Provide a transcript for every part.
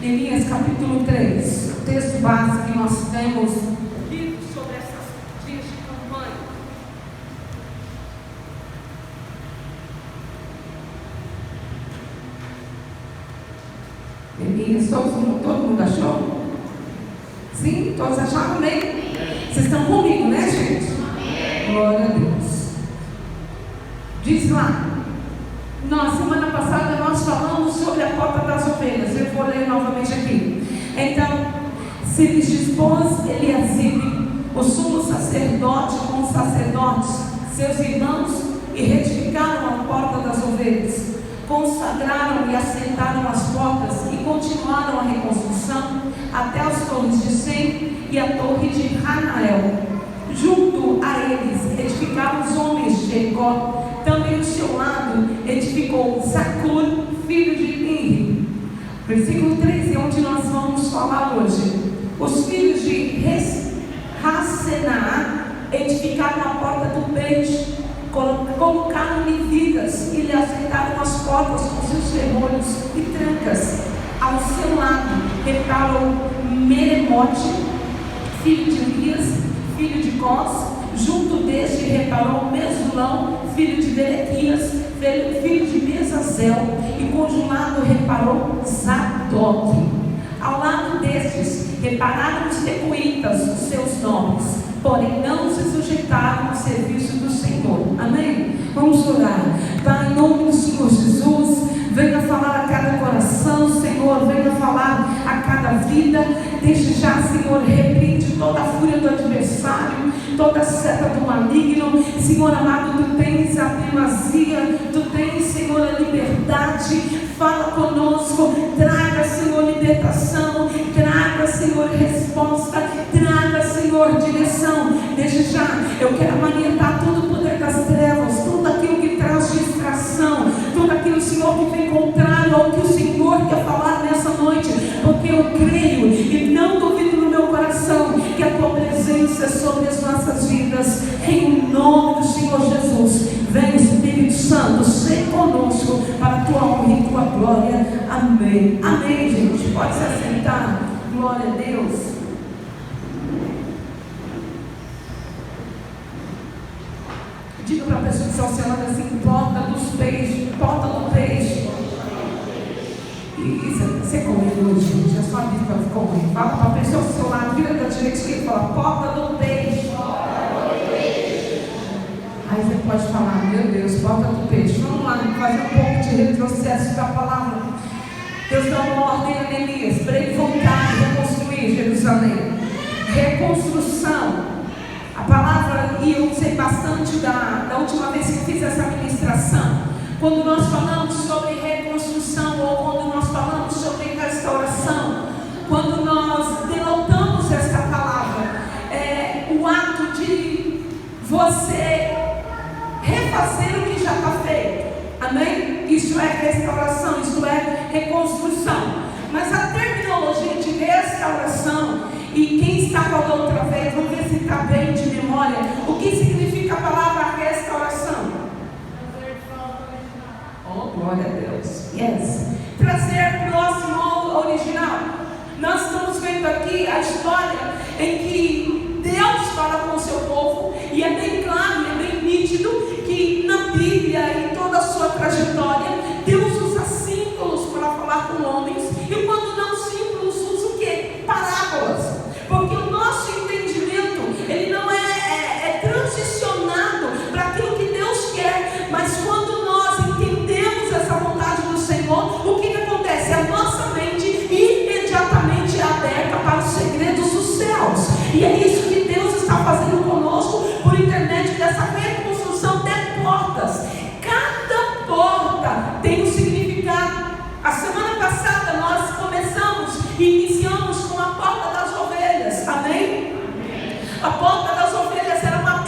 Neemias capítulo 3, o texto base que nós temos lido sobre essas dias de campanha. Neemias, todo mundo achou? Sim? Todos acharam bem? Vocês estão comigo, né, gente? Glória a Deus. Diz lá. Na semana passada nós falamos sobre a porta das ovelhas. Eu vou ler novamente aqui. Então, se lhes dispôs Eliasibe, o sumo sacerdote, com os sacerdotes, seus irmãos, e retificaram a porta das ovelhas, consagraram e assentaram as portas e continuaram a reconstrução até as torres de Sem e a torre de Hanael. Junto a eles edificaram os homens de Jericó. Também do seu lado edificou Zacur, filho de Inri. Versículo 13 é onde nós vamos falar hoje. Os filhos de Hassenaá edificaram a porta do peixe, colocaram-lhe vigas e lhe assentaram as portas com seus ferrolhos e trancas. Ao seu lado reparou Meremote, filho de Urias, filho de Cós. Junto deste reparou Mesulão, filho de Berequias, filho de Mesazel, e conjunado reparou Zadok. Ao lado destes repararam os tecoitas, os seus nomes, porém não se sujeitaram ao serviço do Senhor. Amém? Vamos orar. Pai, em nome do Senhor Jesus, venha falar a cada coração, Senhor, venha falar a cada vida. Desde já, Senhor, repreende toda a fúria do adversário, toda a seta do maligno. Senhor amado, tu tens a primazia, tu tens, Senhor, a liberdade. Fala conosco, traga, Senhor, libertação, traga, Senhor, resposta, traga, Senhor, direção. Desde já, eu quero maniatar todo o poder das trevas, tudo aquilo que traz distração, tudo aquilo, Senhor, que vem contrário ao que o Senhor quer falar nessa noite, porque eu creio e não duvido no meu coração que a tua presença é sobre as nossas vidas. Em nome do Senhor Jesus, vem Espírito Santo, ser conosco para a tua honra e tua glória. Amém. Amém, gente. Pode se assentar. Glória a Deus. Diga para a pessoa que está funcionando assim: porta dos peixes, porta do peixe. Isso, você comigo hoje, gente. A sua vida ficou comigo. Fala para a pessoa do seu lado, vira da direita e fala: porta do peixe. Aí você pode falar: meu Deus, porta do peixe. Vamos lá, fazer um pouco de retrocesso da palavra. Deus dá uma ordem a Neemias para ele voltar e reconstruir Jerusalém. Reconstrução. A palavra, e eu usei bastante da última vez que fiz essa ministração, quando nós falamos sobre reconstrução, ou quando nós falamos sobre restauração, quando nós denotamos esta palavra, o ato de você refazer o que já está feito. Amém? Isso é restauração, isso é reconstrução. Mas a terminologia de restauração, e quem está com a outra vez, vamos ver se está bem de memória, o que significa a palavra restauração? Oh, glória a Deus. Yes. Trazer próximo ao original. Nós estamos vendo aqui a história em que Deus fala com o seu povo, e é bem claro, é bem nítido que na Bíblia, em toda a sua trajetória, Deus usa símbolos para falar com homens, e quando não símbolos, usa o quê? Parábolas. Porque o nosso entendimento, ele não é transicionado para aquilo que Deus quer, mas quando nós entendemos essa vontade do Senhor, o que acontece? A nossa mente imediatamente é aberta para os segredos dos céus, e é isso que Deus está fazendo conosco por intermédio dessa reconstrução de portas. Cada porta tem um significado. A semana passada nós começamos e iniciamos com a porta das ovelhas. Amém? A porta das ovelhas era uma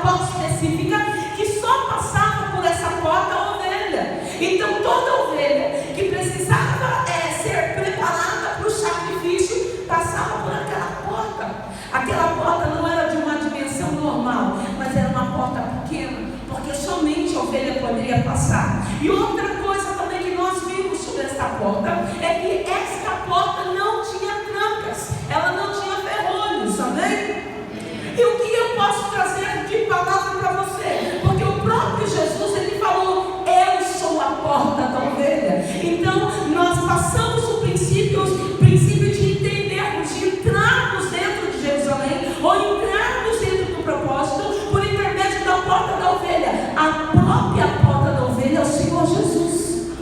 porta específica que só passava por essa porta a ovelha. Então toda ovelha que precisava ser preparada para o sacrifício passava por aquela porta. Aquela porta não era de uma dimensão normal, mas era uma porta pequena, porque somente a ovelha poderia passar. E outra coisa também que nós vimos sobre esta porta é que esta você, porque o próprio Jesus, ele falou: eu sou a porta da ovelha. Então nós passamos o princípio de entendermos, de entrarmos dentro de Jerusalém, ou entrarmos dentro do propósito, por intermédio da porta da ovelha. A própria porta da ovelha é o Senhor Jesus.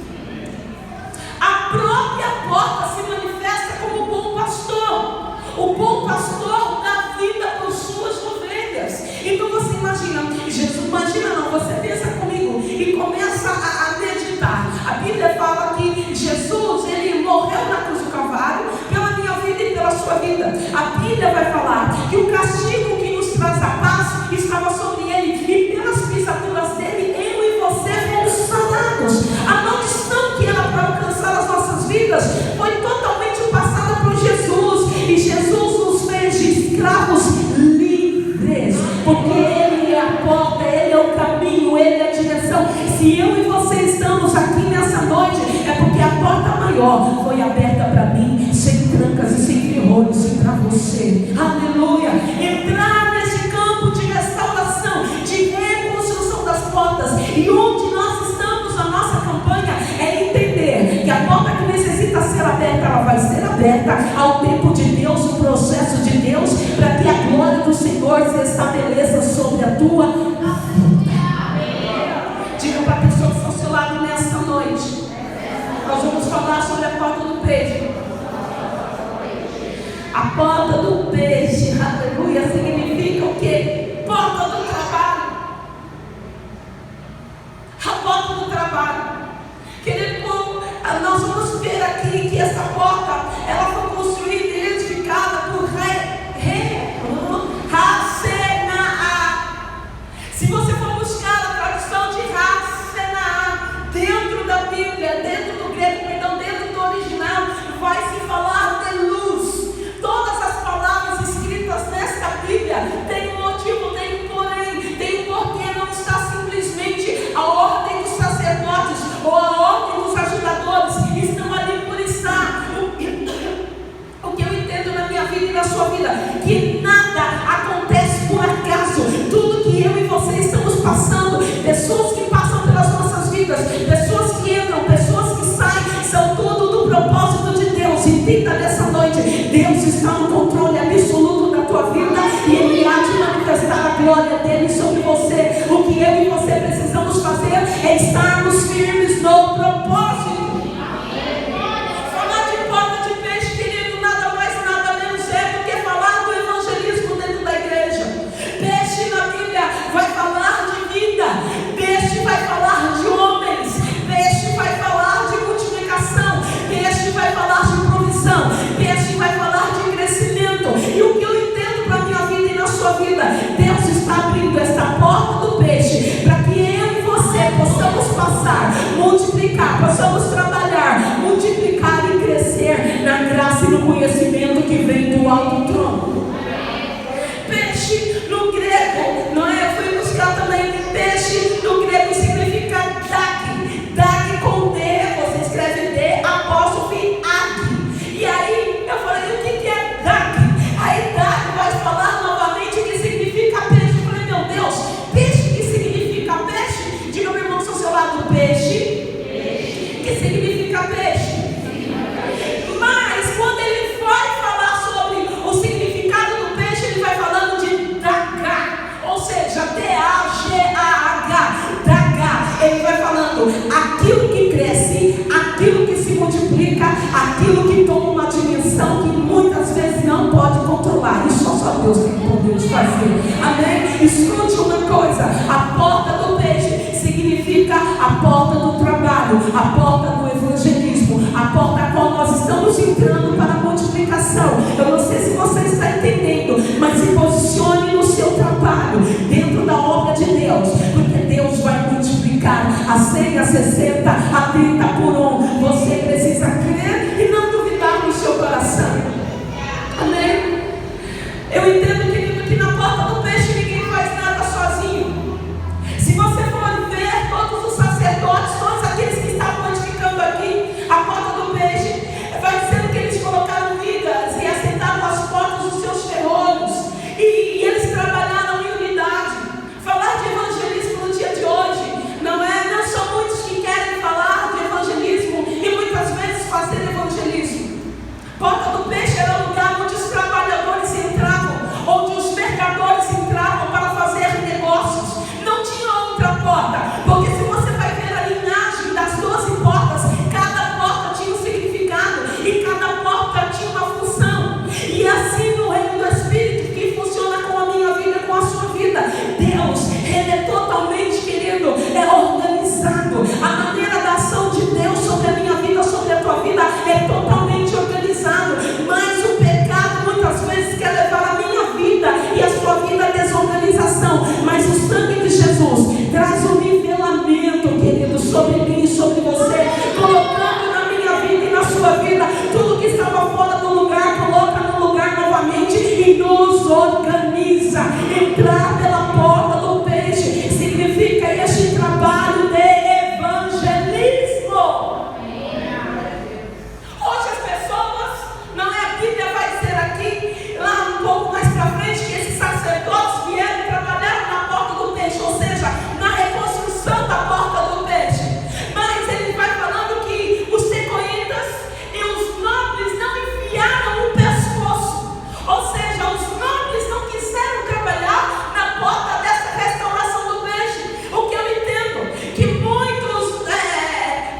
A própria porta se manifesta como o bom pastor. O bom pastor dá vida para suas ovelhas. Então você imagina, Jesus, imagina não, você pensa comigo e começa a meditar. A Bíblia fala que Jesus, ele morreu na cruz do Calvário pela minha vida e pela sua vida. A Bíblia vai falar que o castigo que nos traz a paz estava sobre ele, e pelas pisaduras dele, eu e você fomos sanados. A maldição que era para alcançar as nossas vidas foi totalmente passada por Jesus, e Jesus nos fez de escravos livres, porque ele é a porta, ele é o caminho, ele é a direção. Se eu e você estamos aqui nessa noite, é porque a porta maior foi aberta para mim, sem trancas e sem ferrolhos, e para você. Aleluia! Entrar nesse campo de restauração, de reconstrução das portas, e onde nós estamos, a nossa campanha é entender que a porta que necessita ser aberta, ela vai ser aberta ao tempo de Deus, o processo de Deus, para que a glória do Senhor se estabeleça sobre a tua vida. Diga para a pessoa que está ao seu lado nessa noite, nós vamos falar sobre a porta do peixe. A porta do peixe, aleluia, significa o quê? Porta do trabalho. A porta do trabalho. Querido povo, nós vamos ver aqui que essa porta, ela foi construída e edificada por Rasenaá. Se você for buscar a tradução de Rasenaá dentro da Bíblia, dentro do grego, perdão, dentro do original, vai se falar de luz. Todas as palavras escritas nesta Bíblia têm um motivo, tem um porém, tem um porquê. Não está simplesmente a ordem dos sacerdotes ou a ordem dos ajudadores, estão ali por estar. O que eu entendo na minha vida e na sua vida, que nada acontece por acaso. Tudo que eu e você estamos passando, pessoas que passam pelas nossas vidas, pessoas que entram, pessoas que saem, são tudo do propósito de Deus. Entenda nessa noite, Deus está no controle absoluto da tua vida, e Ele há de manifestar a glória dele sobre você. O que eu e você precisamos fazer é estarmos firmes no propósito. Falar de porta de peixe, querido, nada mais, nada menos é do que falar do evangelismo dentro da igreja. Peixe na Bíblia vai falar de vida, peixe vai falar de homens, peixe vai falar de multiplicação, peixe vai falar de provisão, peixe vai falar de crescimento. E o que eu entendo para a minha vida e na sua vida, Deus está abrindo esta porta do peixe para que eu e você possamos passar, multiplicar, possamos trabalhar, multiplicar e crescer na graça e no conhecimento que vem do alto trono. Peixe no grego, não é? Eu fui buscar também. Peixe no grego significa dag, dag com D, você escreve D, apóstrofe ag. E aí eu falei, o que é dag? Aí dag vai falar novamente que significa peixe. Eu falei, meu Deus, peixe que significa peixe? Diga meu irmão ao seu lado, peixe. Que significa peixe. Mas quando ele vai falar sobre o significado do peixe, ele vai falando de dagar, ou seja, D-A-G-A-H, dagar. Ele vai falando aquilo que cresce, aquilo que se multiplica, aquilo que toma uma dimensão que muitas vezes não pode controlar. Isso só Deus tem poder de fazer. Amém? Escute uma coisa: a porta do peixe significa a porta do trabalho, a porta do evangelismo, a porta a qual nós estamos entrando para a multiplicação. Eu não sei se você está entendendo, mas se posicione no seu trabalho, dentro da obra de Deus, porque Deus vai multiplicar a 100, a 60, a 30 por 1. Você precisa crer e não duvidar no seu coração. Amém? Eu entendo, querido, que na porta do peixe ninguém faz nada sozinho. Se você for ver todos os sacerdotes, todos aqueles que estavam edificando aqui a porta do peixe, vai dizendo que eles colocaram vigas e assentaram as portas dos seus ferrolhos, e eles trabalharam em unidade. Falar de evangelismo organizado. A maneira da ação de Deus sobre a minha vida, sobre a tua vida, é totalmente organizado. Mas o pecado muitas vezes quer levar a minha vida e a sua vida à desorganização. Mas o sangue de Jesus traz um nivelamento, querido, sobre mim e sobre você, colocando na minha vida e na sua vida tudo que estava fora do lugar, coloca no lugar novamente e nos organiza. Entrar pela porta do peixe significa este trabalho de evangelismo. Hoje as pessoas, não é, a Bíblia vai ser aqui, lá um pouco mais para frente, que esses sacerdotes vieram trabalhar na porta do peixe, ou seja, na reconstrução da porta do peixe. Mas ele vai falando que os secoítas e os nobres não enfiaram o pescoço, ou seja, os nobres não quiseram trabalhar na porta dessa restauração do peixe. O que eu entendo, que muitos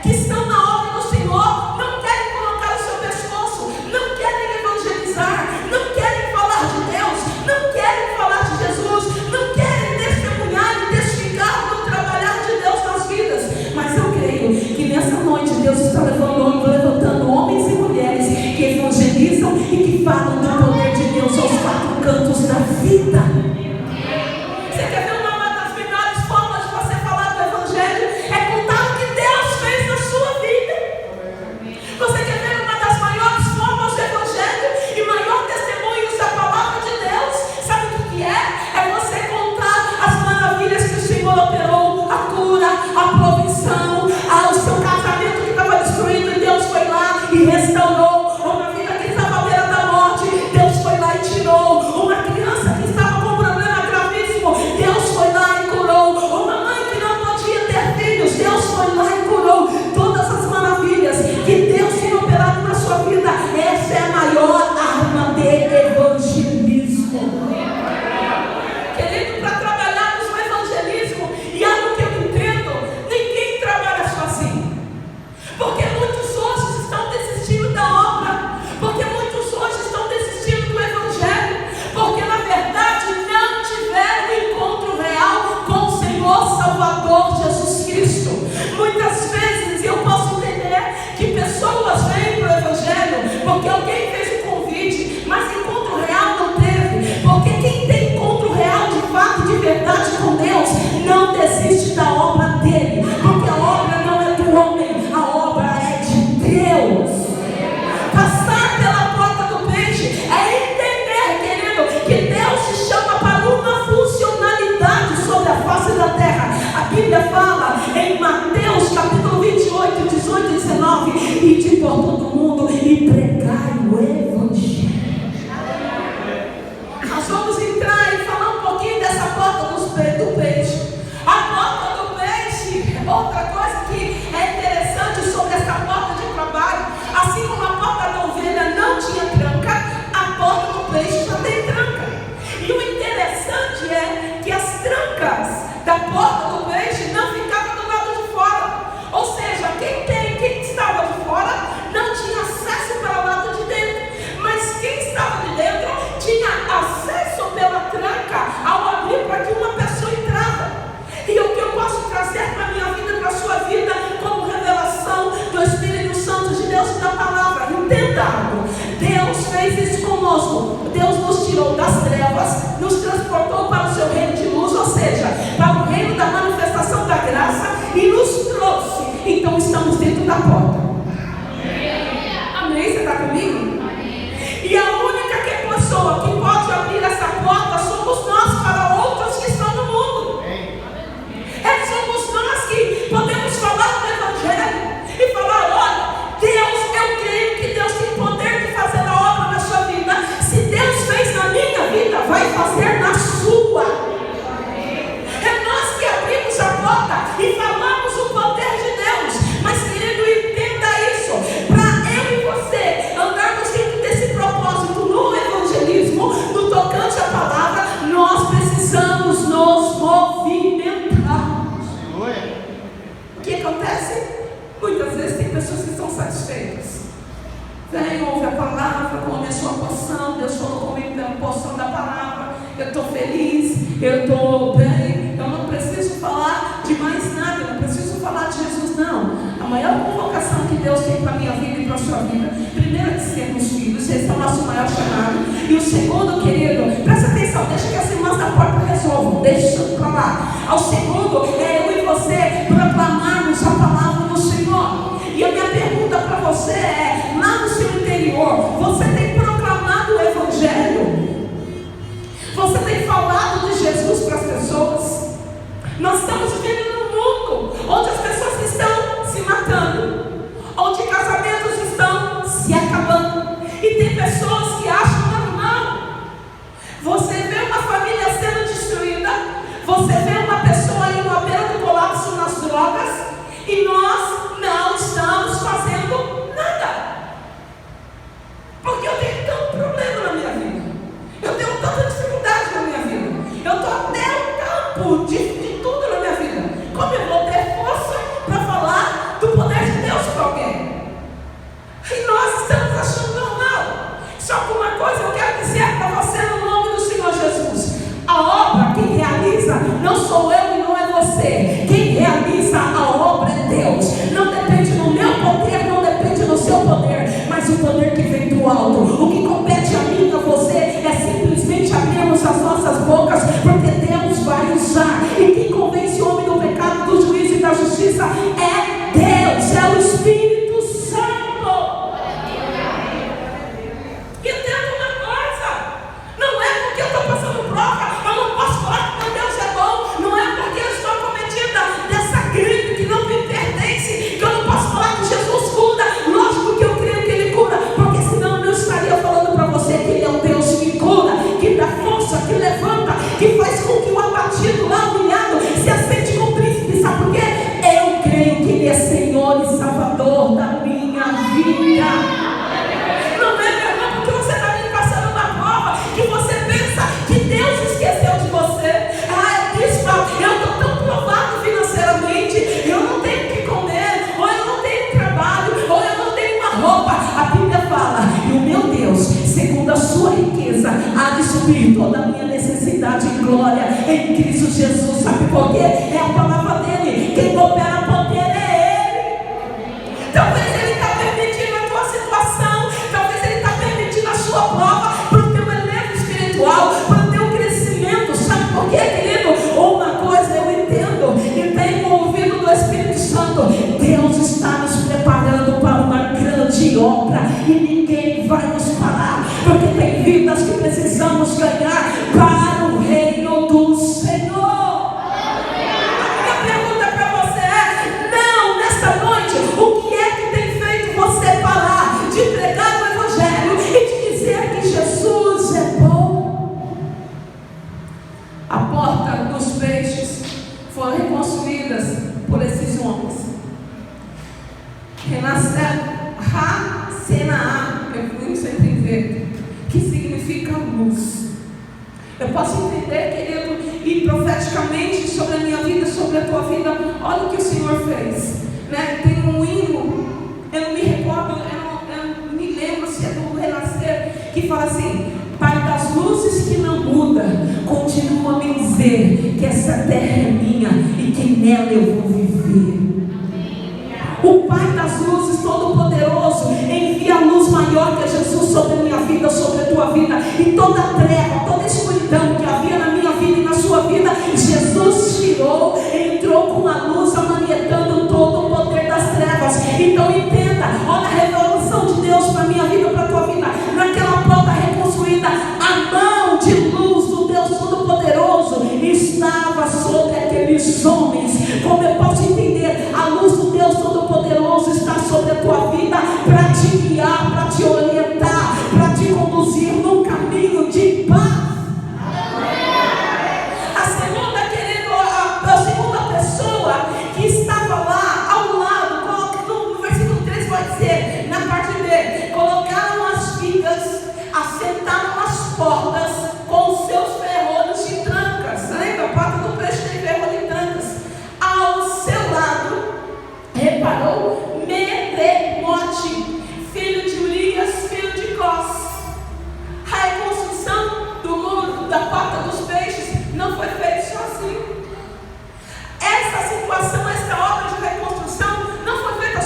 que estão na obra do Senhor não querem colocar o seu pescoço, não querem evangelizar, não querem falar de Deus, não querem falar de Jesus, não querem testemunhar e testificar do trabalhar de Deus nas vidas. Mas eu creio que nessa noite Deus está levantando homens e mulheres que evangelizam e que falam do poder de Deus aos quatro cantos da vida. Você quer ver uma das melhores formas de você falar do Evangelho? É contar o que Deus fez na sua vida. Você quer ver uma das maiores formas do Evangelho e maior testemunhos da palavra de Deus? Sabe o que é? É você contar as maravilhas que o Senhor operou, a cura, a provisão, o seu casamento que estava destruído e Deus foi lá e restaurou. Uma vida que estava à beira da morte, Deus foi lá e tirou. Uma criança que estava com um problema gravíssimo, Deus foi lá e curou. Uma mãe que não podia ter filhos, Deus foi lá e curou. Todas as maravilhas que Deus tem operado na sua vida, essa é a maior arma de evangelismo. Querido, para trabalharmos no evangelismo, e algo que eu entendo, ninguém trabalha sozinho. Porque muitos hoje estão desistindo da obra, porque muitos hoje estão desistindo do Evangelho, porque na verdade não tiveram um encontro real com o Senhor Salvador Jesus Cristo. Muitas vezes eu posso entender que pessoas vêm para o Evangelho porque alguém fez um convite, mas encontro real não teve. Porque quem tem encontro real de fato, de verdade com Deus, não desiste da obra dele, porque a obra não é do homem, a obra é de Deus. Passar pela porta do peixe é entender, querido, que Deus te chama para uma funcionalidade sobre a face da terra. A Bíblia fala em Mateus capítulo 28, 18 e 19: ide por todo mundo e pregai o Evangelho. Nós vamos entrar e falar um pouquinho dessa porta do peixe. A porta do peixe é outra coisa que é interessante sobre essa porta de trabalho. Assim como a porta da ovelha não tinha tranca, a porta do peixe já tem tranca. E o interessante é que as trancas da porta do peixe não ficavam do lado de fora. Ou seja, quem estava de fora não tinha acesso para o lado de dentro. Mas quem estava de dentro tinha acesso pela tranca ao abrir para que uma pessoa entrava. E o que eu posso trazer para a minha vida, para a sua vida, como revelação do Espírito Santo de Deus e da palavra? Entenda algo. Deus fez isso conosco. Deus nos tirou das trevas, nos transportou para o seu reino de luz, ou seja, para o reino da manifestação da graça, e nos trouxe. Então estamos dentro da porta. Amém? Você está comigo? E a única pessoa que pode abrir essa porta somos nós para outros que estão no mundo. Somos nós que podemos falar do Evangelho e falar: olha, Deus, eu creio que Deus tem poder de fazer a obra na sua vida. Se Deus fez na minha vida, vai fazer na sua. É nós que abrimos a porta e falamos o poder de Deus. Mas, querido, entenda isso. Para eu e você andarmos dentro desse propósito no evangelismo, no tocante à palavra, nós precisamos nos movimentar. O que acontece? Muitas vezes tem pessoas que estão satisfeitas. Vem, ouve a palavra, come a sua porção. Deus falou comigo da porção da palavra. Eu estou feliz, eu estou bem. Eu não preciso falar de mais nada. Eu não preciso falar de Jesus. maior convocação que Deus tem para a minha vida e para a sua vida, primeiro é de sermos filhos, esse é o nosso maior chamado. E o segundo, querido, presta atenção, deixa que as irmãs da porta resolvam, deixa eu falar. O segundo é eu e você proclamarmos a palavra do Senhor. E a minha pergunta para você é, lá no seu interior, você tem proclamado o Evangelho? Você tem falado de Jesus para as pessoas? Nós estamos vivendo num mundo onde as pessoas estão se matando, onde casamentos estão se acabando, e tem pessoas que acham normal. Você vê uma família sendo destruída, você vê uma pessoa indo à beira do colapso nas drogas, e nós não estamos fazendo nada. Porque eu tenho tanto problema na minha vida, eu tenho tanta dificuldade na minha vida, eu estou até o campo de tudo na minha vida. Como eu vou ter força para falar do poder de Deus para alguém? E nós estamos achando normal. Só que uma coisa eu quero dizer para você no nome do Senhor Jesus: a obra, quem realiza não sou eu e não é você. Quem realiza a obra é Deus. Não depende do meu poder, não depende do seu poder, mas o poder que vem do alto. O que compete a mim e a você é simplesmente abrirmos as nossas bocas, porque Deus vai usar. E quem convence o homem do pecado, do juízo e da justiça é Deus, é o Espírito Santo. Entenda uma coisa: não é porque eu estou passando prova, eu não posso falar que meu Deus é bom. Não é porque eu estou cometida dessa gripe que não me pertence, que eu não posso falar que Jesus cura. Lógico que eu creio que Ele cura, porque senão eu não estaria falando para você que Ele é um Deus que cura, que dá força, que levanta, que faz com que o abatido, lá humilhado, se assente com o príncipe. Sabe por quê? Eu creio que Ele é Senhor e Salvador da minha vida. Não é, meu irmão, porque você está me passando uma prova que você pensa que Deus esqueceu de você. Ah, bispo, eu estou tão provado financeiramente, eu não tenho o que comer, ou eu não tenho trabalho, ou eu não tenho uma roupa. A Bíblia fala: e o meu Deus, segundo a sua riqueza, há de suprir toda a minha necessidade em glória em Cristo Jesus. Sabe por quê? É a palavra dele. Quem opera poder é Ele. Talvez Ele está permitindo a tua situação, talvez Ele está permitindo a sua prova para o teu elevo espiritual, para o teu crescimento. Sabe por quê, querido? Uma coisa eu entendo e tenho ouvido do Espírito Santo: Deus está nos preparando para uma grande obra e ninguém vai nos parar, porque tem vidas que precisamos ganhar para o reino do Senhor. A minha pergunta para você é: não, nesta noite, o que é que tem feito você parar de pregar o Evangelho e de dizer que Jesus é bom? A porta dos peixes foram reconstruídas por esses homens. Ra-Sena-A, eu fui sempre ver, que significa luz. Eu posso entender, querido, e profeticamente sobre a minha vida, sobre a tua vida, olha o que o Senhor fez, né? Tem um hino, eu não me recordo, eu não me lembro se é do Renascer, que fala assim: Pai das luzes que não muda, continua a me dizer que essa terra é minha e que nela eu vou viver. O Pai das luzes todo-poderoso envia a luz maior que é Jesus sobre a minha vida, sobre a tua vida, e toda treva, toda escuridão que havia na minha vida e na sua vida, Jesus tirou, entrou com a luz, amanietando todo o poder das trevas. Então entenda, olha a revelação de Deus para a minha vida, para a tua vida. Naquela porta reconstruída, a mão de luz do Deus todo-poderoso estava sobre aqueles homens. Como eu posso entender? A luz do Deus todo-poderoso está sobre a tua vida para te guiar, para te orientar, para te conduzir num caminho de paz. A segunda, querido, a segunda pessoa que estava lá ao lado, no versículo 3 vai dizer, na parte B: colocaram as vigas, assentaram as portas com os seus ferrolhos de trancas. Lembra? A porta do peixe tem ferrolho de trancas. Ao seu lado, reparou Meremote, filho de Urias, filho de Cós. A reconstrução do muro, da porta dos peixes, não foi feita sozinho. Essa situação, essa obra de reconstrução não foi feita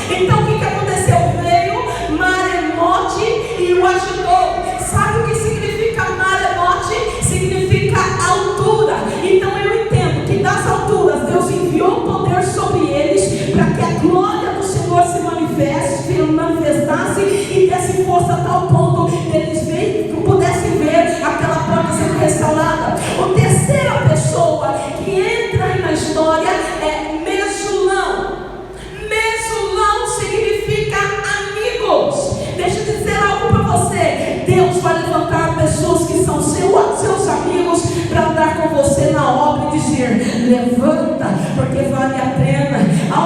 Então o que aconteceu? Veio maremote e o agitou. Sabe o que significa maremote? Significa altura. Então eu entendo que das alturas Deus enviou poder sobre eles para que a glória do Senhor se manifestasse e desse força a tal ponto que eles pudessem ver aquela porta sendo restaurada. A terceira pessoa que entra aí na história é Mesulão. Mesulão significa amigos. Deixa eu dizer algo para você. Deus vai levantar pessoas que são seus amigos para andar com você na obra e dizer: levanta, porque vale a pena.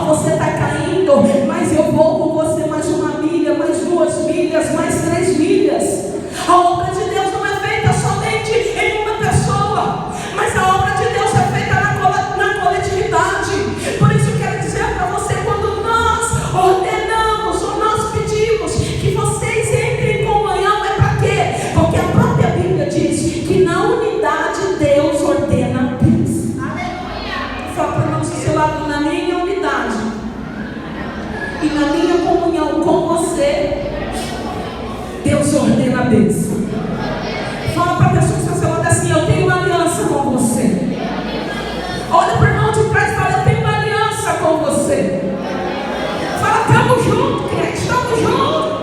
Você está caindo, mas eu vou com você mais 1 milha, mais 2 milhas, mais 3 milhas. A obra de Deus não é feita somente em uma pessoa, mas a obra de Deus é feita na coletividade. Por isso eu quero dizer para você, quando nós ordenamos ou nós pedimos que vocês entrem em comunhão, é para quê? Porque a própria Bíblia diz que na unidade Deus ordena a paz. Fala para nós do seu lado: na minha unidade e na minha comunhão com você, Deus ordena a bênção. Fala para a pessoa que está ao seu lado assim: eu tenho uma aliança com você. Olha para o irmão de trás e fala: eu tenho uma aliança com você. Fala: estamos juntos, crente, estamos juntos.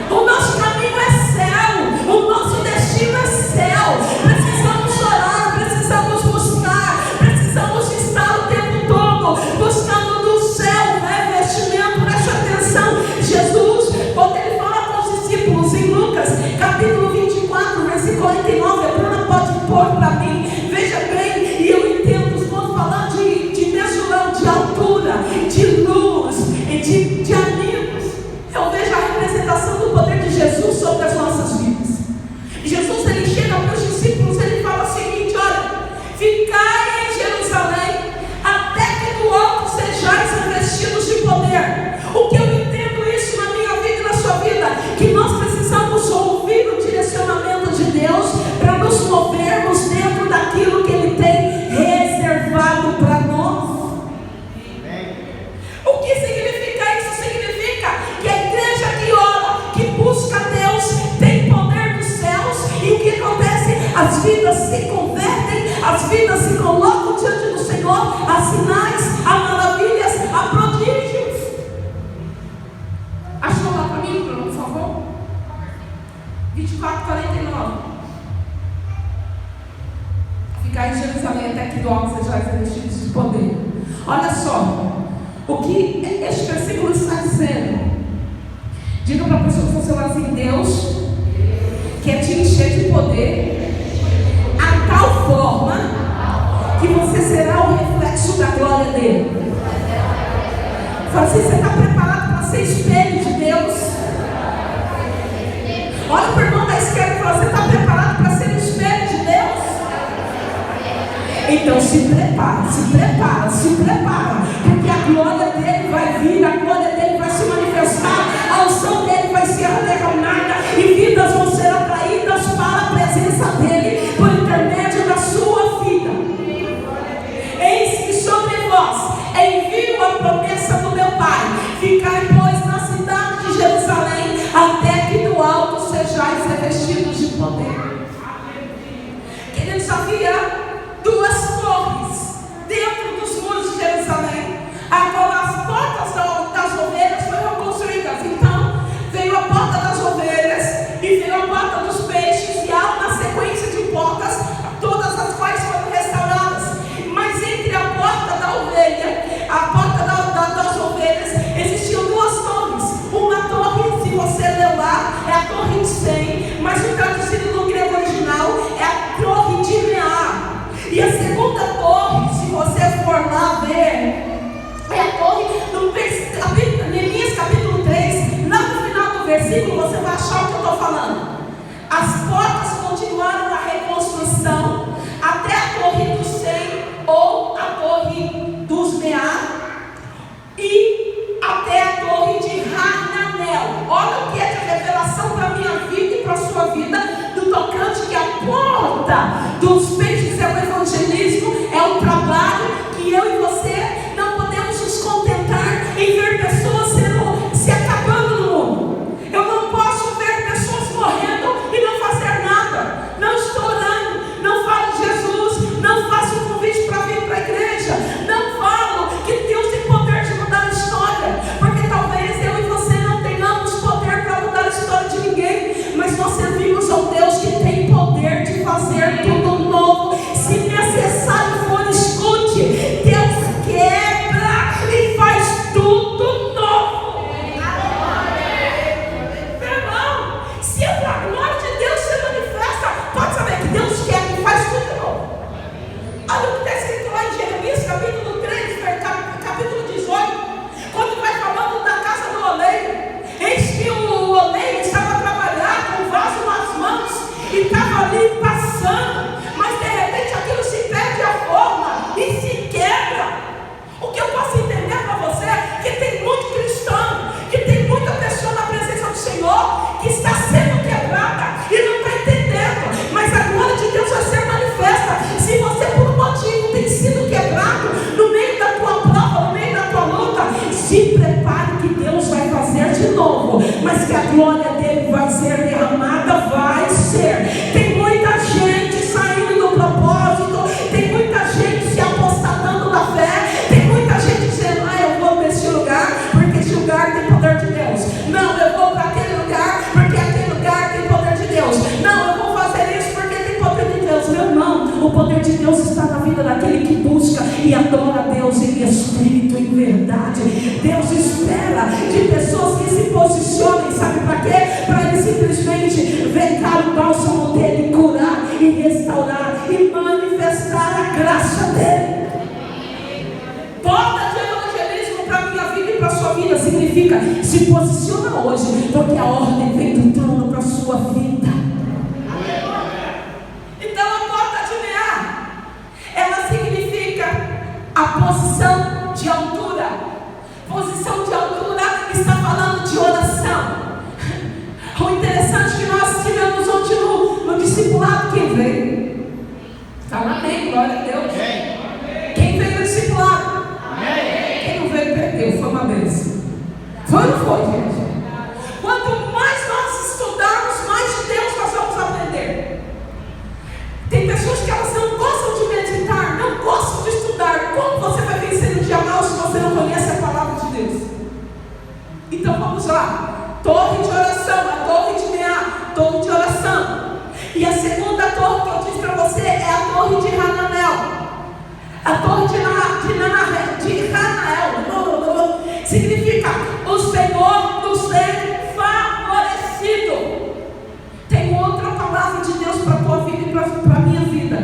O nosso caminho é céu, o nosso destino é céu. Precisamos orar, precisamos buscar, precisamos estar o tempo todo buscando do céu revestimento. Preste atenção, Jesus, quando ele fala com os discípulos em Lucas capítulo 24, versículo 49, a Bruna pode pôr para mim, veja bem, e eu entendo, quando falando de Mesulão, de altura, de luz, de amigos, eu vejo a representação do poder de Jesus sobre as nossas vidas. Jesus, ele chega para os discípulos, ele fala o seguinte: olha, ficai em Jerusalém até que do alto sejais revestidos de poder. O que eu entendo isso na minha vida e na sua vida? Que nós precisamos ouvir o direcionamento de Deus para nos movermos dentro daquilo que Ele tem reservado para nós. O que significa isso? Significa que a igreja que ora, que busca Deus, tem poder dos céus. E o que acontece? As vidas se convertem, as vidas se colocam diante do Senhor, a sinais, a maravilhas, a prodígios. Achou lá para mim, por favor? 24:49. Ficar em Jerusalém até que do alto sejais revestidos de poder. Olha só o que este versículo está dizendo. Diga para a pessoa que está ao seu lado assim: Deus quer te encher de poder a tal forma que você será o reflexo da glória dele. Fala assim: você está preparado para ser espelho de Deus? Olha para o irmão da esquerda e fala: você está preparado para ser o espelho de Deus? Então se prepara, se prepara, se prepara, porque a glória dele vai vir, a glória dele vai se manifestar, a unção dele vai ser derramada e vidas vão ser atraídas para a presença dele por intermédio da sua vida. Eis que sobre vós envio a promessa do meu Pai: ficai, pois, na cidade de Jerusalém até que do alto sejais revestidos de poder. Queridos, havia 2 torres dentro dos muros de Jerusalém, a qual as portas novo, mas que a glória dele vai ser derramada, vai ser. Tem muita gente saindo do propósito, tem muita gente se apostatando da fé, tem muita gente dizendo: eu vou nesse lugar porque esse lugar tem poder de Deus. Não, eu vou para aquele lugar porque aquele lugar tem poder de Deus. Não, eu vou fazer isso porque tem poder de Deus. Meu irmão, o poder de Deus está na vida daquele que busca e adora a Deus em espírito, em verdade. Deus espera de pessoas que se posicionem, sabe para quê? Para ele simplesmente ventar o bálsamo dele, curar e restaurar e manifestar a graça dele. Porta de evangelismo para a minha vida e para a sua vida significa: se posiciona hoje, porque a ordem vem do trono para a sua vida. Então a porta de Meá, ela significa a posição de altura. Posição de altura está falando de oração. O interessante é que nós tivemos ontem no discipulado. Quem veio? Fala amém, glória a Deus. Quem veio no discipulado? Quem não veio perdeu, foi uma bênção. Foi ou não foi, gente? Quanto mais nós estudarmos, mais de Deus nós vamos aprender. Tem pessoas que elas não gostam de meditar, não gostam de estudar. Como você vai vencer no dia mau se você não conhece a palavra de Deus? Então vamos lá. Torre de oração, a torre de Meá, torre de oração. E a segunda torre que eu disse para você é a torre de Hananel. A torre de Hananel significa: o Senhor nos tem favorecido. Tem outra palavra de Deus para a tua vida e para a minha vida.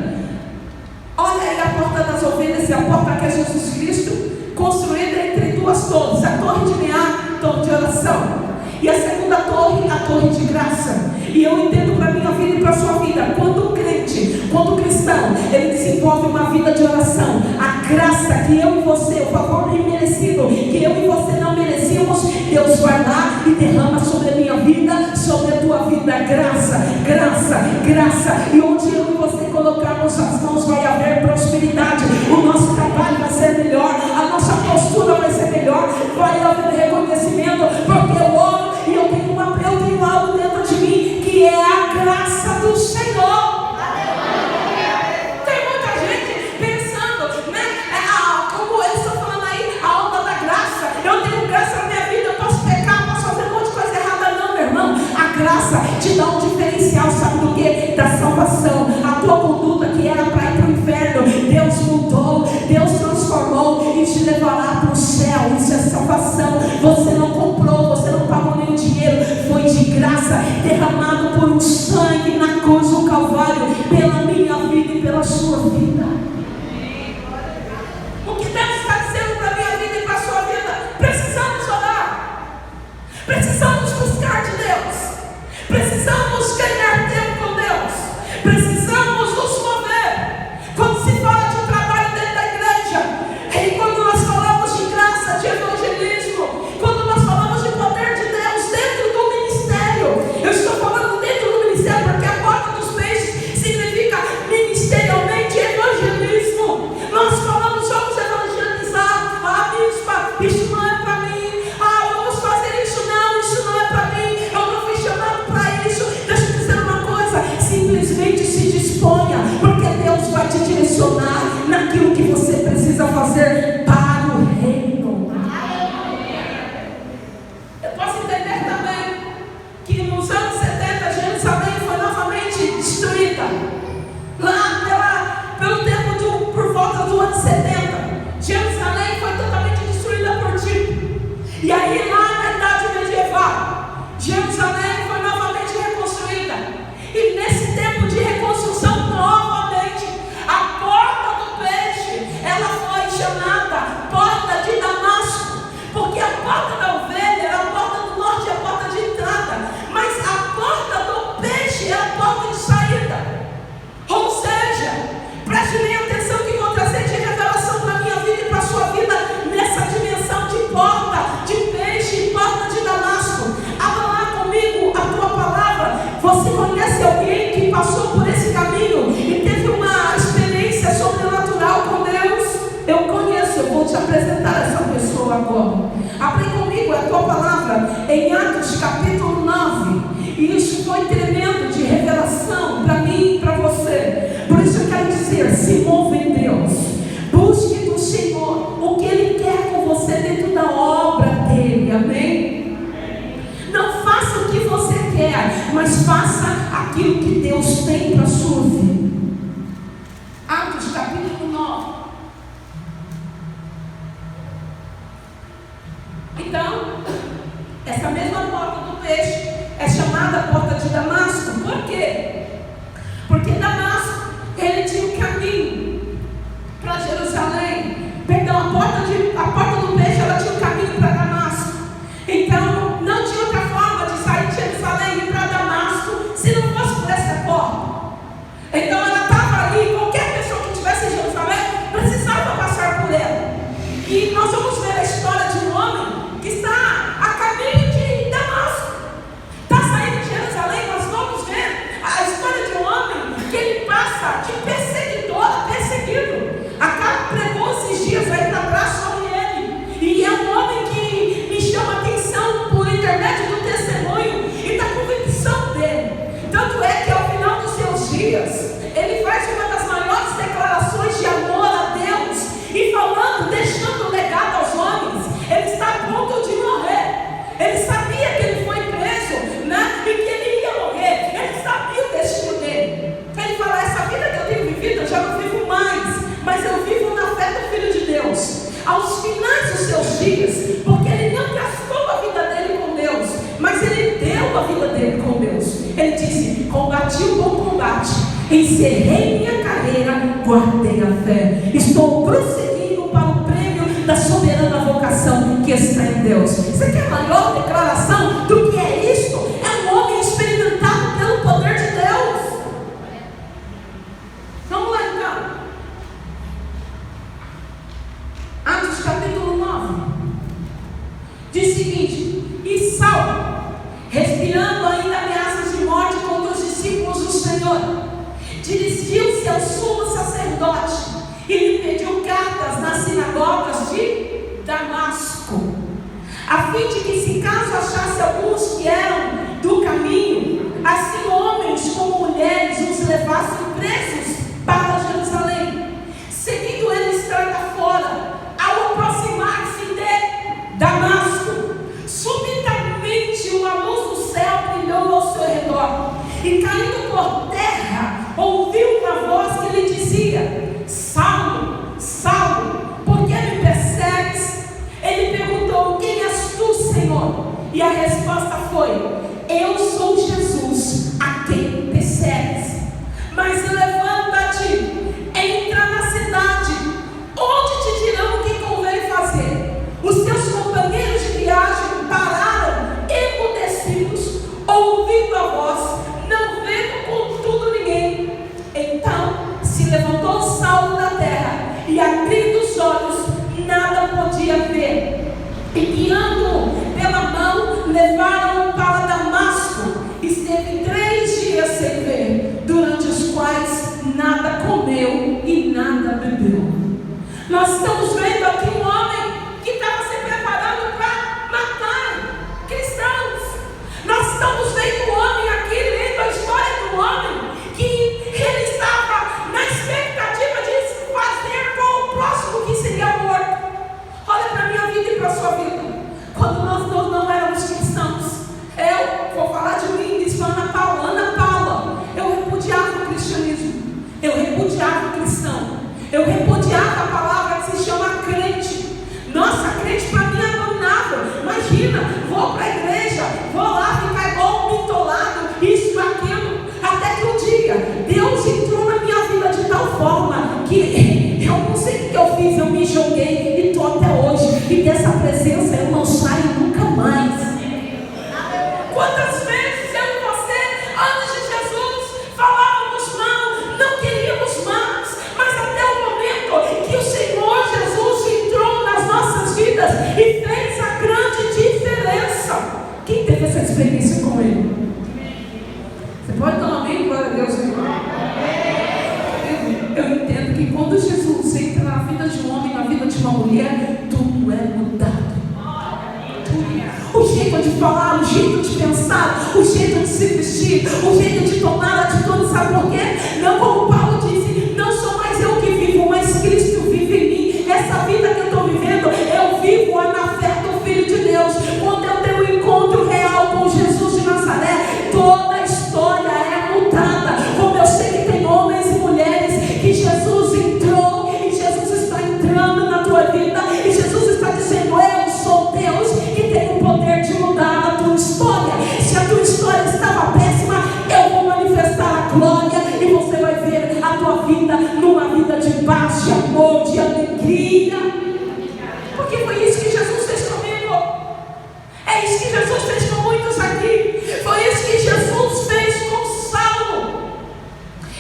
Olha aí a porta das ovelhas e a porta que é Jesus Cristo, construída entre duas torres. A torre de Meá, torre de oração. E a segunda torre, a torre de graça. E eu entendo para a minha vida e para a sua vida: quando o crente, quando o cristão, ele desenvolve uma vida de oração, a graça que eu e você, o favor imerecido que eu e você não merecíamos, Deus vai lá e derrama sobre a minha vida, sobre a tua vida. Graça, graça, graça. E onde eu e você colocarmos as mãos, vai haver prosperidade. O nosso trabalho vai ser melhor, a nossa postura vai ser melhor, vai haver reconhecimento, porque eu oro e eu tenho algo dentro de mim que é a graça do Senhor. Tem muita gente pensando, né? Como eles estão falando aí, a onda da graça. Eu tenho graça na minha vida, eu posso pecar, posso fazer um monte de coisa errada. Não, meu irmão, a graça te dá um diferencial, sabe do que? Da salvação. A tua conduta que era para ir para o inferno, Deus mudou, Deus transformou e te levará para o céu. Isso é salvação. Você não comprou, você não pagou nenhum dinheiro, foi de graça, derramado por um sangue na cruz do Calvário, pela minha vida e pela sua vida. O que Deus está dizendo para a minha vida e para a sua vida? Precisamos orar, precisamos buscar de Deus, precisamos ganhar tempo com Deus, precisamos nos mover. Quando se fala de trabalho dentro da igreja, e quando nós falamos de graça, de evangelismo, quando nós falamos de poder de Deus dentro do ministério, eu estou falando dentro do ministério porque a porta dos peixes significa ministerialmente evangelismo. Nós falamos: vamos evangelizar. Bispa, isso não é para mim. Vamos fazer isso não é para mim. Eu não fui chamado para isso. Deixa eu dizer uma coisa: simplesmente se passada em Atos capítulo 9. E isso foi tremendo de revelação para mim e para você. Por isso eu quero dizer, se move em Deus. Busque do Senhor o que Ele quer com você dentro da obra dEle. Amém? Não faça o que você quer, mas faça aquilo que Deus tem para a sua vida. Atos capítulo 9. Então, essa mesma porta do peixe é chamada porta de Damasco. Por quê? Porque Damasco, ele tinha um caminho para Jerusalém. Perdão, a porta do peixe, ela tinha um caminho para Damasco. Então, não tinha outra forma de sair de Jerusalém e ir para Damasco se não fosse por essa porta. Então, ela estava ali. Qualquer pessoa que estivesse em Jerusalém precisava passar por ela. E nós vamos ver a história de um homem que está a caminho de Damasco. Está saindo de Jerusalém. Nós vamos ver a história de um homem que ele passa de perseguidor a perseguido. A cara pregou esses dias aí para trás sobre ele. E é um homem que me chama a atenção por intermédio do testemunho e da convicção dele. Tanto é que ao final dos seus dias, ele faz uma das maiores declarações de amor a Deus. E falando, deixando um legado aos homens. Ele está a ponto de morrer. Ele sabia que ele foi preso, né? E que ele ia morrer. Ele sabia o destino dele. Ele fala, essa vida que eu tenho vivido, eu já não vivo mais, mas eu vivo na fé do Filho de Deus. Aos finais dos seus dias, porque ele não gastou a vida dele com Deus, mas ele deu a vida dele com Deus. Ele disse, combati o bom combate, encerrei minha carreira, guardei a fé. Estou prosseguindo para o prêmio da soberana vocação que está em Deus. Você quer maior declaração do que é isto? É um homem experimentado pelo poder de Deus. Vamos lá então. Atos capítulo 9 diz o seguinte: e Saulo, respirando ainda ameaças de morte contra os discípulos do Senhor, dirigiu-se ao sumo sacerdote e lhe pediu cartas nas sinagogas de Damasco, a fim de que, se caso achasse alguns que eram do caminho, assim homens como mulheres os levassem presos para Jerusalém. Seguindo ele estrada fora, ao aproximar-se de Damasco, subitamente uma luz do céu brilhou ao seu redor, e caindo por terra, ouviu uma voz que lhe dizia: Saulo, Saulo, por que me persegues? Ele perguntou: quem és tu, Senhor? E a resposta foi: eu sou Jesus, a quem persegues. Mas levanta-te, entra na cidade, onde te dirão o que convém fazer. Os teus companheiros de viagem pararam emudecidos, ouvindo a voz, não vendo contudo ninguém. Então se levantou Saulo da terra, e abrindo os olhos, nada podia ver. E guiando-o pela mão, levaram-o para Damasco. Esteve 3 dias sem ver, durante os quais nada comeu e nada bebeu. Nós estamos vendo aqui um homem que estava se preparando para matar cristãos. Nós estamos vendo um homem aqui, lendo a história do homem, que ele estava na expectativa de fazer com o próximo que seria morto. Olha para a minha vida e para a sua vida. Quando nós não éramos cristãos, eu vou falar de mim, diz Ana Paula, eu repudiava o cristianismo, eu repudiava o cristão, eu repudiava a palavra que se chama crente. Nossa, crente para mim é abominável. Imagina, vou para a igreja, vou lá ficar igual um bitolado, isso, aquilo, até que um dia Deus entrou na minha vida de tal forma que eu não sei o que eu fiz, eu me joguei e estou até hoje, e dessa presença eu não saio nunca mais. Quantas vezes eu e você, antes de Jesus, falávamos mal, não queríamos mais, mas até o momento que o Senhor Jesus entrou nas nossas vidas e fez a grande diferença. Quem teve essa experiência com Ele? Você pode dar um amém? Glória a Deus, irmão. Eu entendo que quando Jesus entra na vida de um homem, na vida de uma mulher, tudo é mudado. O jeito de falar, o jeito de pensar, o jeito de se vestir, o jeito de tomar atitude. Sabe por quê? Não, como Paulo disse, não sou mais eu que vivo, mas Cristo vive em mim. Essa vida que eu estou vivendo, eu vivo na fé do Filho de Deus. Quando eu tenho um encontro real com Jesus de Nazaré, toda a história é mudada. Como eu sei que tem homens e mulheres que Jesus entrou, e Jesus está entrando na tua vida, e Jesus está dizendo: eu sou Deus que tem o poder de mudar a tua história. Se a tua história estava péssima, eu vou manifestar a glória, e você vai ver a tua vida numa vida de paz, de amor, de alegria. Porque foi isso que Jesus fez comigo. É isso que Jesus fez com muitos aqui. Foi isso que Jesus fez com Saulo.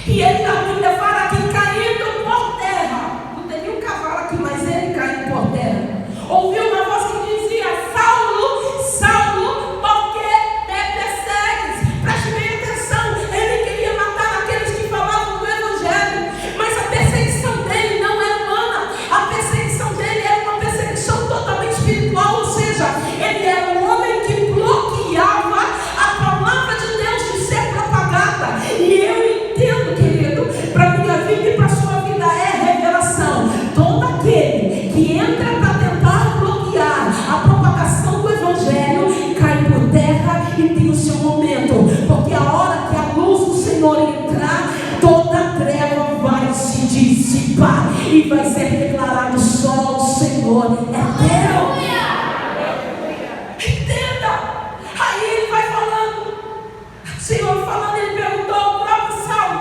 E ele, a Bíblia fala que caindo por terra, não tem nenhum cavalo aqui, mas ele caiu por terra, ouviu uma voz que dizia: Saulo, Saulo, por que me persegues? Preste bem atenção. Ele queria matar aqueles que falavam do Evangelho, mas a perseguição dele não é humana. A perseguição dele era uma perseguição totalmente espiritual, ou seja, ele era um homem que bloqueava a palavra de Deus de ser propagada. E eu entendo, querido, para a minha vida e para a sua vida é revelação. Todo aquele que entra para tentar bloquear a propagação do Evangelho cai por terra e tem o seu momento, porque a hora que a luz do Senhor entrar, toda a treva vai se dissipar e vai ser declarado: só o Senhor é Deus. Entenda. Aí ele vai falando, o Senhor falando, ele perguntou ao próprio Saulo: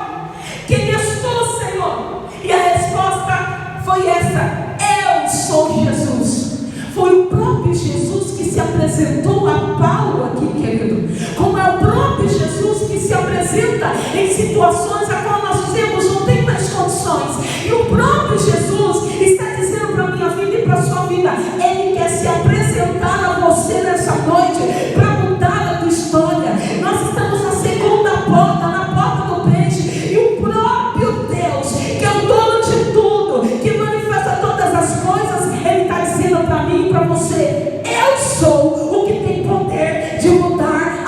quem és tu, Senhor? E a resposta foi essa: eu sou Jesus. Foi o próprio Jesus que se apresentou a Paulo aqui, querido. Como é o próprio Jesus que se apresenta em situações a qual nós dizemos não tem mais condições. E o próprio Jesus está dizendo para a minha vida e para a sua vida: ele quer se apresentar a você nessa noite para mudar a tua história. Nós estamos na segunda porta, na porta do peixe, e o próprio Deus, que é o dono de tudo, que manifesta todas as coisas, ele está dizendo para mim e para você: eu sou o que tem poder de mudar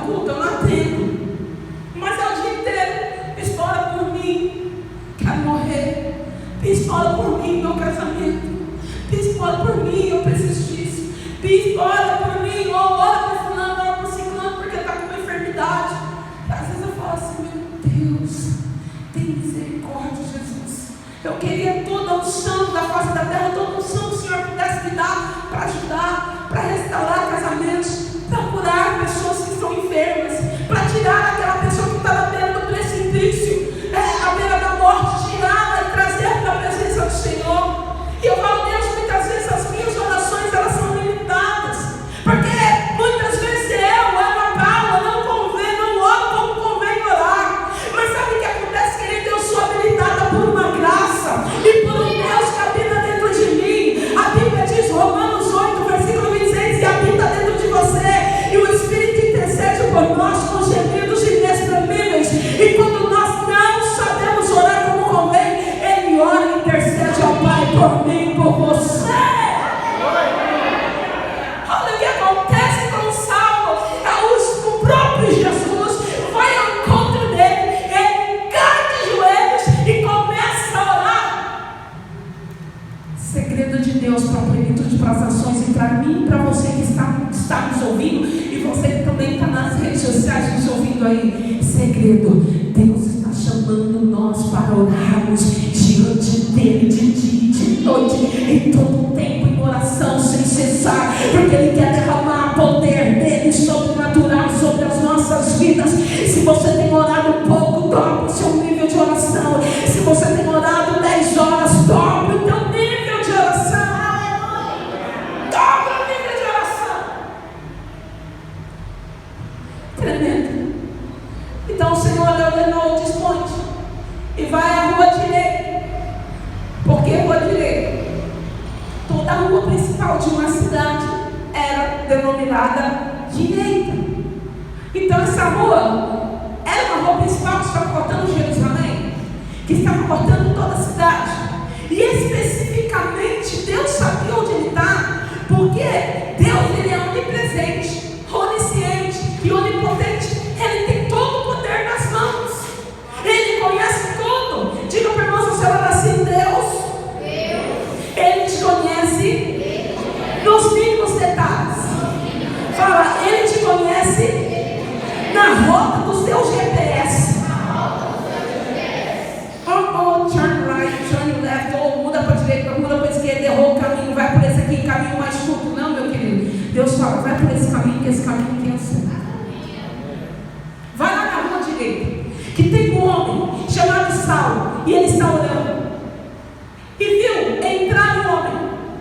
culto, eu não atendo. Mas é o dia inteiro. Bispo, ora por mim, quero morrer. Bispo, ora por mim, meu casamento. Bispo, ora por mim, eu preciso disso. Bispo, ora por mim, ou ora por fulano, ora por ciclano, porque está com uma enfermidade. Às vezes eu falo assim, meu Deus, tem misericórdia, Jesus. Eu queria toda a unção da face da terra, toda a unção que o Senhor pudesse me dar para ajudar, para restaurar casamentos, para curar pessoas que estão enfermas, para tirar aquela pessoa que está na beira do precipício, à beira da morte, tirá-la e trazer para a presença do Senhor. E eu falo, Deus, muitas vezes as minhas orações, elas são limitadas, porque muitas vezes eu, Ana Paula, não oro como convém orar. Mas sabe o que acontece, querido? Eu sou habilitada por uma graça e por um Deus que habita dentro de mim. A Bíblia diz, Romanos 8, versículo 26, e habita dentro de você, e o Espírito intercede por nós com gemidos inexprimíveis. E quando nós não sabemos orar como convém, Ele ora e intercede ao Pai por mim e por você. Olha o que acontece com Saulo. O próprio Jesus vai ao encontro dele, ele cai de joelhos e começa a orar. Segredo de Deus para a plenitude, para as ações, e para mim e para você que está nos ouvindo, e você que também está nas redes sociais nos ouvindo aí. Segredo: Deus está chamando nós para orarmos diante dele de dia e de noite, em todo o tempo, em oração sem cessar, porque Ele quer derramar poder dele sobrenatural sobre as nossas vidas. Se você tem orado pouco, dobra o seu nível de oração. Se você tem orado 10 horas, dobra o teu nível de oração. Dobra o nível de oração. Tremendo. Então o Senhor ordenou: desponte e vai à rua direita. Por que rua direita? Toda a rua principal de uma cidade era denominada direita. Então essa rua era uma rua principal que estava cortando Jerusalém, que estava cortando toda a cidade. E especificamente Deus sabia onde Ele está, porque Deus, Ele é onipresente, onisciente e onipotente. Ele tem todo o poder nas mãos. Ele conhece tudo. Diga para nós, o Senhor, assim: Deus, Ele te conhece nos mínimos detalhes. Fala, Ele te conhece na rota do seu GPS. Turn right, turn left, ou muda para a direita, muda para a esquerda, errou o caminho, vai por esse aqui, caminho mais curto. Não, meu querido. Deus fala, vai por esse caminho, que esse caminho aqui é o certo. Vai lá na rua direita, que tem um homem chamado Saulo, e ele está orando. E viu entrar um homem,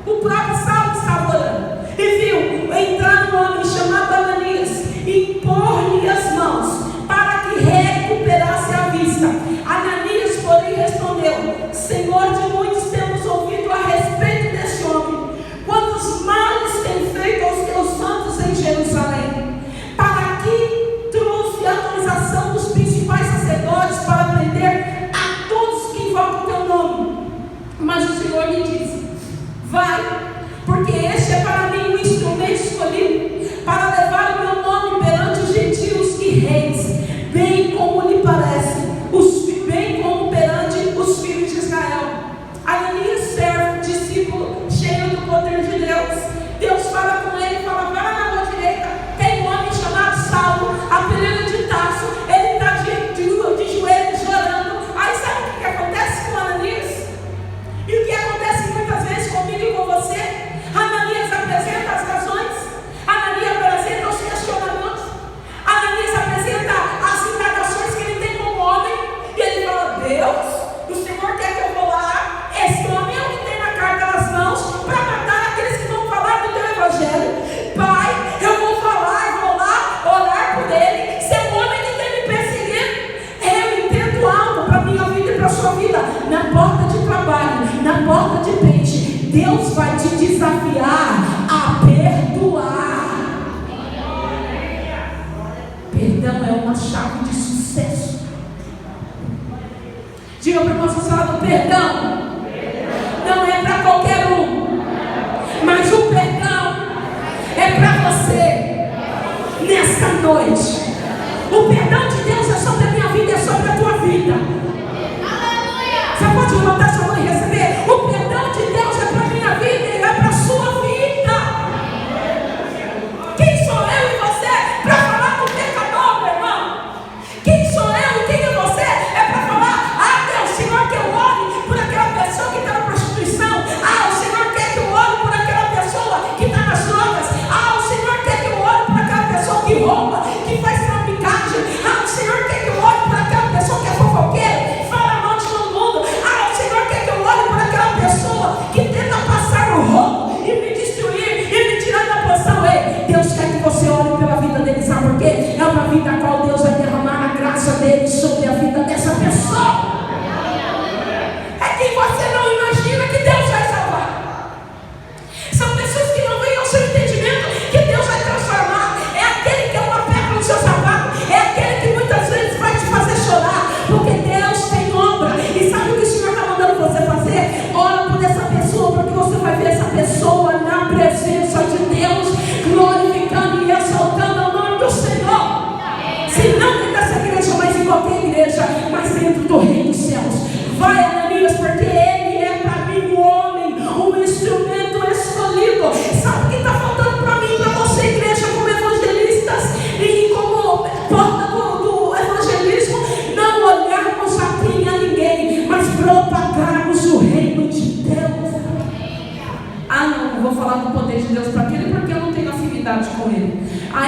o próprio Saulo estava orando, e viu entrar um homem chamado Ananias, e impor-lhe as mãos, para que recuperasse a vista. Ananias, porém, respondeu: Senhor, de muitos temos ouvido a respeito desse homem, quantos males tem feito aos teus santos em Jerusalém. Para aqui trouxe a autorização dos principais sacerdotes para prender a todos que invocam o teu nome. Mas o Senhor lhe disse: vai, porque este é para mim um instrumento escolhido para levar o meu nome perante os gentios e reis, bem como lhe parece, bem como perante os filhos de Israel. Ananias, servo, discípulo, cheio do poder de Deus. Deus fala com ele e fala: vai lá na rua direita, tem um homem chamado Saulo, apelido de Tarso, ele está de joelhos chorando. Aí sabe o que acontece com Ananias? E o que acontece muitas vezes comigo e com você? Ananias apresenta as razões, Ananias apresenta os questionamentos, Ananias apresenta as indagações que ele tem como homem, e ele fala: Deus, o Senhor quer que eu vou lá? Esse homem é o que tem na carta nas mãos para matar aqueles que vão falar do teu evangelho. Pai, eu vou falar, vou lá orar por ele. Se é um homem que tem me perseguido, eu entendo algo para a minha vida e para a sua vida. Na porta de trabalho, na porta de peixe, Deus vai te desafiar a perdoar. Perdão é uma chave de sucesso. Diga para o nosso lado: perdão não é para qualquer um, mas o perdão é para você nessa noite.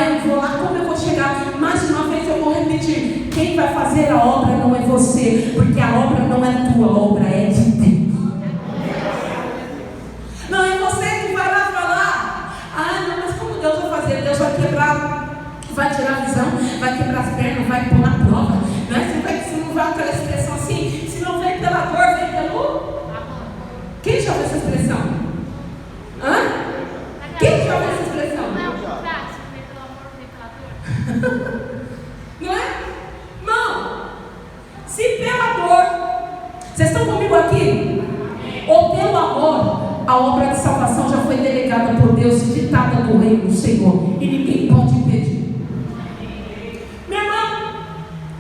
eu vou lá, como eu vou chegar? Mais uma vez eu vou repetir: quem vai fazer a obra não é você, porque a obra não é tua, a obra é de Deus. Não é você que vai lá falar: ah, não, mas como Deus vai fazer? Deus vai quebrar, vai tirar a visão, vai quebrar as pernas, vai pôr na prova. Não é? Você não vai aquela expressão assim: se não vem pela dor, vem pelo... Quem já ouviu essa expressão? Hã? Quem já ouviu essa expressão? Não é? Não. Se pela dor, vocês estão comigo aqui? Ou pelo amor, a obra de salvação já foi delegada por Deus e ditada do reino do Senhor, e ninguém pode impedir. Meu irmão,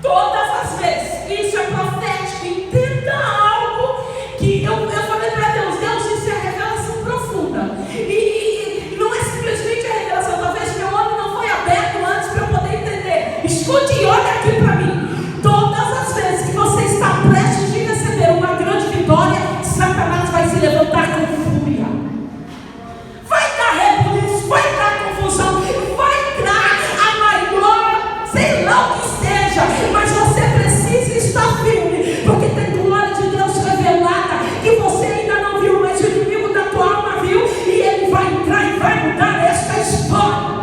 todas as vezes, isso é profético. Entenda algo que eu falei para Deus: Deus, isso é revelação profunda. E não é simplesmente a revelação. Talvez meu olho não foi aberto antes para eu poder entender. Escute e olha aqui para mim. Todas as vezes que você está prestes de receber uma grande vitória, Satanás vai se levantar com fúria. Vai dar rebuliço, vai dar confusão, vai dar a maior, sei lá o que seja, mas você precisa estar firme, porque tem glória de Deus revelada que você ainda não viu, mas o inimigo da tua alma viu, e ele vai entrar e vai mudar esta história.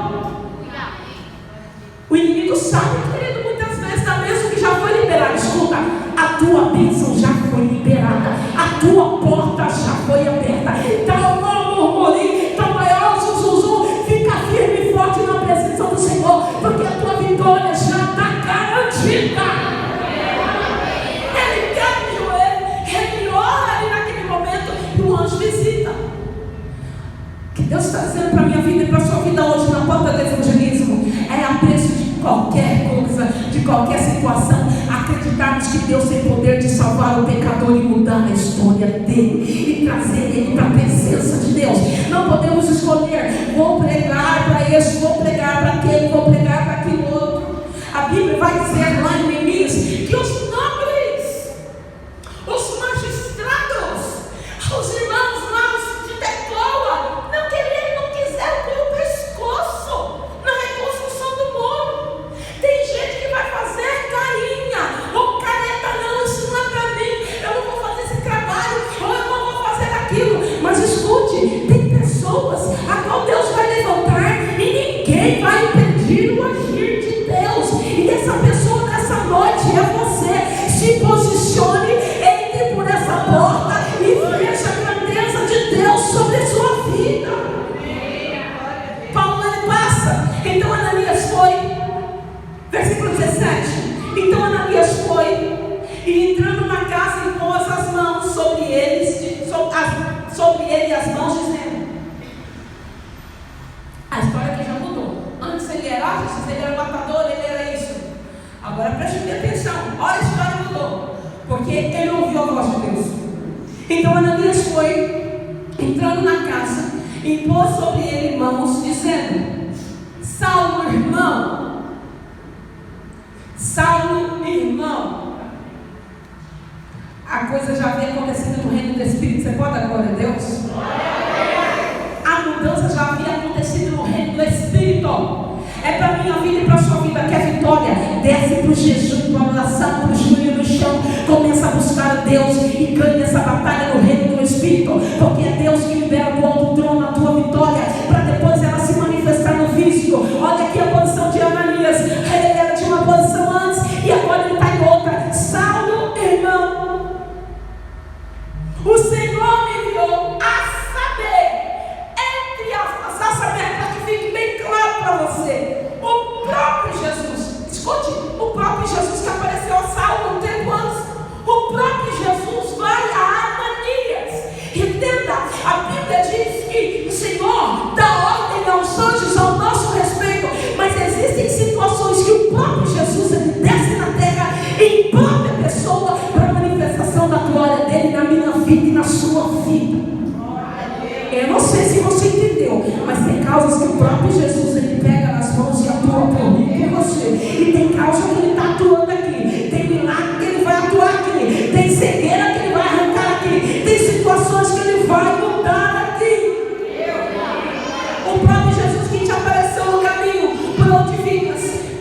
O inimigo sabe, querido, muitas vezes da bênção que já foi liberada. Escuta, a tua bênção já foi liberada, a tua porta já foi aberta. Então não murmure, então maior zuzuzu, fica firme e forte na presença do Senhor, porque a tua vitória já está garantida. Ele quebra o joelho, ele ora ali naquele momento e o anjo visita. O que Deus está dizendo para a minha vida e para a sua vida hoje na porta do evangelismo é a preço de qualquer coisa, de qualquer situação, acreditarmos que Deus tem poder de salvar o pecador e mudar a história dele e trazer ele para a presença de Deus. Não podemos escolher: vou pregar para esse, vou pregar para aquele, vou pregar para aquele outro. A Bíblia vai dizer lá em Neemias que os nobres, os magistrados, os irmãos lá de Tecoa não queriam, não quiseram pôr o pescoço na reconstrução do muro. Tem gente que vai fazer carinha ou careta: não, isso não é para mim, eu não vou fazer esse trabalho, ou eu não vou fazer aquilo. Mas escute, tem pessoas a qual Deus vai levantar e ninguém vai impedir o agir de Deus. E essa pessoa nessa noite é você. Se posicione, entre por essa porta e veja a grandeza de Deus sobre a sua vida. Paulo ele passa. Então Ananias foi, versículo 17. Então Ananias foi e entrando na casa impôs as mãos sobre eles, sobre ele as mãos, dizendo... A história aqui já mudou. Antes ele era artista, ele era matador, ele era isso. Agora preste atenção, olha, a história mudou, porque ele ouviu a voz de Deus. Então Ananias foi, entrando na casa, impôs sobre ele mãos, dizendo: Saulo, irmão. Saulo, irmão. A coisa já vem acontecendo no reino do Espírito. Você pode dar glória a Deus? A mudança já havia acontecido no reino do Espírito. É para a minha vida e para a sua vida que a vitória desce para o jejum, para a oração, para o joelho no chão. Começa a buscar Deus e ganha essa batalha no reino do Espírito, porque é Deus que libera do alto trono a tua vitória, para depois ela se manifestar no físico. Olha aqui a posição de Ananias. Ele era de uma posição antes e agora ele está em outra. Saulo, irmão, o Senhor me enviou a saber, entre aspas, a saber, para que fique bem claro para você,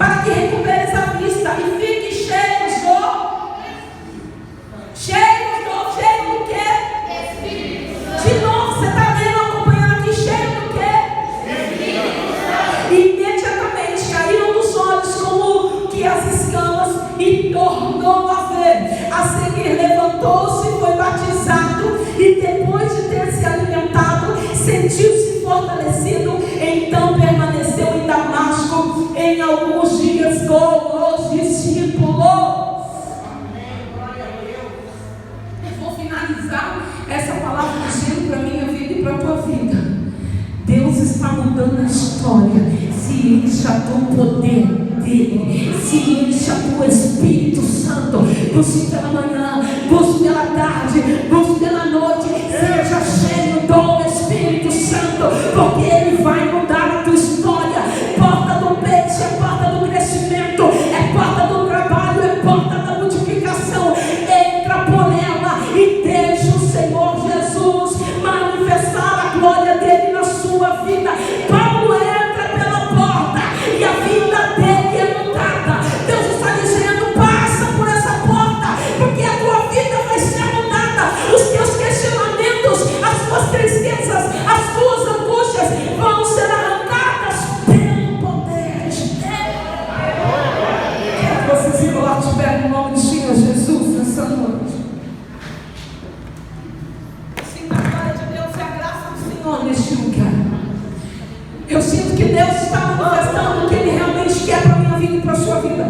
para que recuperes a vista e fiques cheios do quê? De novo, você está vendo, acompanhando aqui, cheio do quê? Imediatamente caíram dos olhos como que as escamas e tornou a ver. A seguir levantou-se, foi batizado e depois de ter se alimentado, sentiu-se fortalecido. Então permaneceu em Damasco em alguns dias com os discípulos. Eu vou finalizar essa palavra dizendo para a minha vida e para a tua vida: Deus está mudando a história. Se encha do poder dele, se encha do Espírito Santo. Busque pela manhã, busque pela tarde, busque pela noite. Seja cheio do Espírito Santo, porque ele vai mudar a tua história. Porta do peixe é porta do crescimento, é porta do trabalho, é porta da multiplicação. Entra por ela e deixa o Senhor Jesus manifestar a glória dele na sua vida. Paulo entra pela porta e a vida dele é mudada. Deus está dizendo: passa por essa porta, porque a tua vida vai ser mudada. Os teus questionamentos, as tuas tristezas, as tuas angústias vão ser arrancadas pelo poder de Deus. Quero que vocês ficam lá de pé no nome do Senhor Jesus nessa noite. Sinta a glória de Deus e a graça do Senhor neste lugar. Eu sinto que Deus está manifestando o que Ele realmente quer para a minha vida e para a sua vida.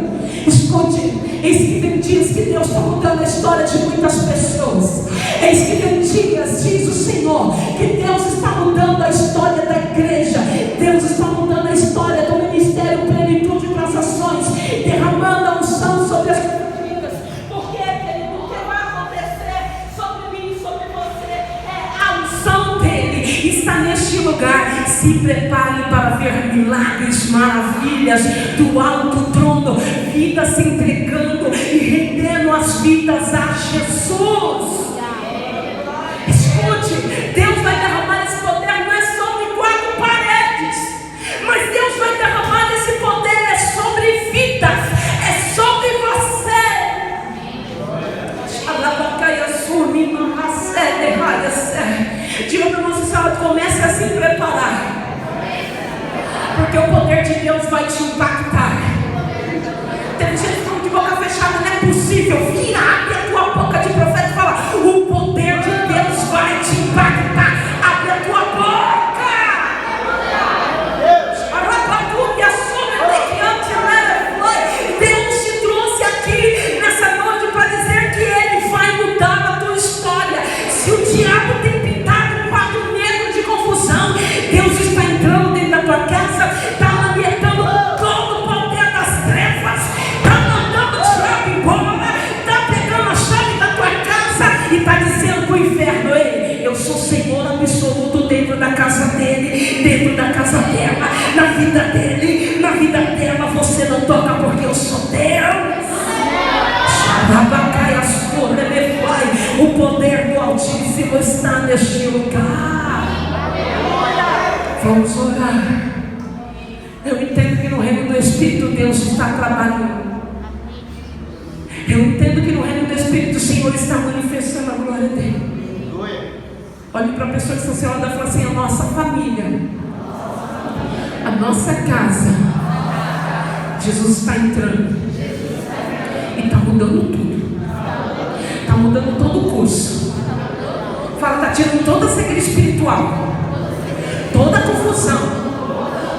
Escute, eis que vem dias que Deus está mudando a história de muitas pessoas. Eis que vem dias, diz o Senhor, que Deus está mudando a história da igreja. Deus está mudando a história do ministério Plenitude para as Ações, derramando a unção sobre as vidas. Porque, querido, o que vai acontecer sobre mim e sobre você é a unção dele. Está neste lugar. Se preparem para ver milagres, maravilhas do alto trono, vidas se entregando e rendendo as vidas a Jesus. Escute, Deus vai derramar esse poder, não é sobre 4 paredes, mas Deus vai derramar esse poder, é sobre vidas, é sobre você. Diga para nossa sala, comece a se preparar, porque o poder de Deus vai te impactar. Tem gente que fala de boca fechada, não é possível. Vira, abre a tua boca de profeta e fala: o poder de Deus vai te impactar. Abre a tua boca. Deus te trouxe aqui nessa noite para dizer que Ele vai mudar a tua história. Se o diabo tem pintado um quadro negro de confusão, Deus está entrando dentro da tua casa, está alimentando todo o poder das trevas, está mandando o diabo embora, está pegando a chave da tua casa e está dizendo para o inferno: ei, eu sou Senhor absoluto dentro da casa dele, dentro da casa dela, na vida dele, na vida dela. Você não toca, porque eu sou Deus. O poder do Altíssimo está neste lugar. Vamos orar. Eu entendo que no reino do Espírito Deus está trabalhando. Eu entendo que no reino do Espírito o Senhor está manifestando a glória dele. Olhe para a pessoa que está ao seu lado e fala assim: a nossa família, a nossa casa, Jesus está entrando e está mudando tudo. Está mudando todo o curso. Fala, está tirando toda a cegueira espiritual, toda a confusão,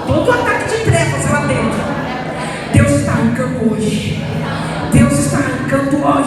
todo o ataque de trevas lá dentro. Deus está arrancando hoje. Deus está arrancando hoje.